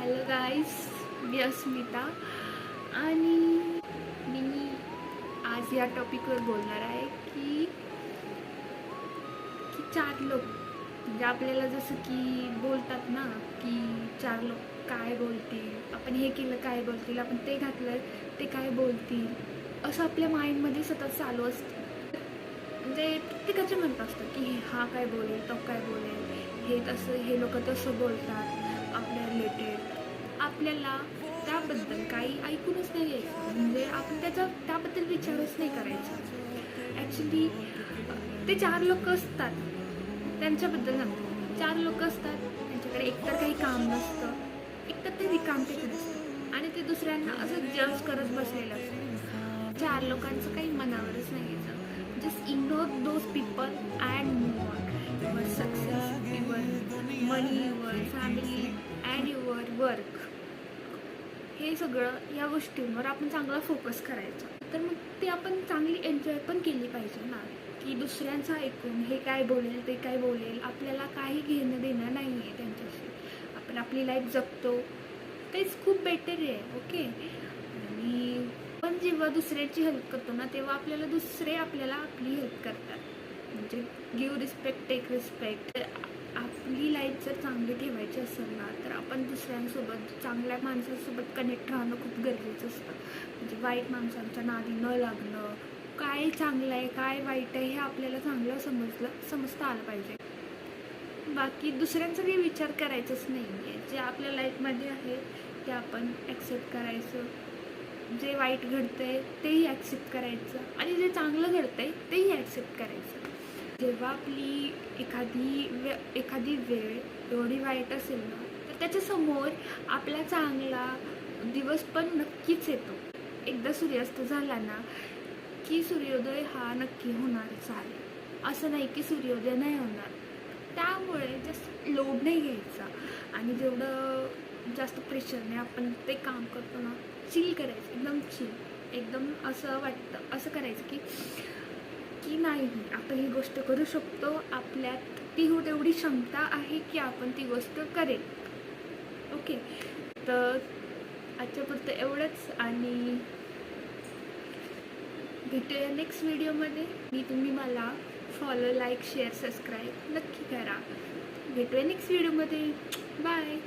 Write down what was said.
Hello गाईस, मी अस्मिता आणि मी आज या टॉपिकवर बोलणार आहे की की चार लोक म्हणजे आपल्याला जसं की बोलतात ना की चार लोक काय बोलतील, आपण हे केलं काय बोलतील, आपण ते घातलं ते काय बोलतील, असं आपल्या माइंडमध्ये सतत चालू असतं. म्हणजे प्रत्येकाचे म्हणत असतं की हा काय बोलेल, तो काय बोलेल, हे तसं, हे लोक तसं बोलतात आपल्या रिलेटेड. आपल्याला त्याबद्दल काही ऐकूनच नाही घ्यायचं, म्हणजे आपण त्याबद्दल विचारच नाही करायचा. ॲक्च्युली ते चार लोक असतात त्यांच्याबद्दल सांगतो. चार लोक असतात त्यांच्याकडे एकतर काही काम नसतं, एकतर ते रिकामटेकडे असतं आणि ते दुसऱ्यांना असं जज करत बसलेलं असतं. चार लोकांचं काही मनावरच नाही घ्यायचं. Just ignore those people and move on. Your success, your money, your family and your work, हे सगळं या गोष्टींवर आपण चांगला फोकस करायचा. तर मग ते आपण चांगली एन्जॉय पण केली पाहिजे ना, की दुसऱ्यांचं ऐकून हे काय बोलेल ते काय बोलेल आपल्याला काही घेणं देणं नाही आहे त्यांच्याशी. आपण आपली लाईफ जगतो तेच खूप बेटर आहे. ओके. आणि पण जेव्हा दुसऱ्याची हेल्प करतो ना, तेव्हा आपल्याला दुसरे आपल्याला आपली हेल्प करतात. म्हणजे गिव्ह रिस्पेक्ट, टेक रिस्पेक्ट. आपली लाईफ जर चांगली ठेवायची असेल ना, तर आपण दुसऱ्यांसोबत, चांगल्या माणसांसोबत कनेक्ट राहणं खूप गरजेचं असतं. म्हणजे वाईट माणसांच्या नादी न लागणं, काय चांगलं आहे काय वाईट आहे हे आपल्याला चांगलं समजता आलं पाहिजे. बाकी दुसऱ्यांचा काही विचार करायचंच नाही आहे. जे आपल्या लाईफमध्ये आहे ते आपण ॲक्सेप्ट करायचं. जे वाईट घडतंय तेही ॲक्सेप्ट करायचं आणि जे चांगलं घडतंय तेही ॲक्सेप्ट करायचं. जेव्हा आपली एखादी वेळ एवढी वाईट असेल ना, तर त्याच्यासमोर आपला चांगला दिवस पण नक्कीच येतो. एकदा सूर्यास्त झाला ना की सूर्योदय हा नक्की होणारच आहे. असं नाही की सूर्योदय नाही होणार. त्यामुळे जास्त लोड नाही घ्यायचा आणि जेवढं जास्त प्रेशरने आपण ते काम करतो ना, चिल करायचं, एकदम चिल, एकदम असं वाटतं, असं करायचं की नाही, आपण ही गोष्ट करू शकतो, आपल्यात तेवढी क्षमता आहे की आपण ती गोष्ट करेल. ओके. तर आजच्यापुरतं एवढंच आणि भेटूया नेक्स्ट व्हिडिओमध्ये. तुम्ही मला फॉलो, लाईक, शेअर, सबस्क्राईब नक्की करा. भेटूया नेक्स्ट व्हिडिओमध्ये. बाय.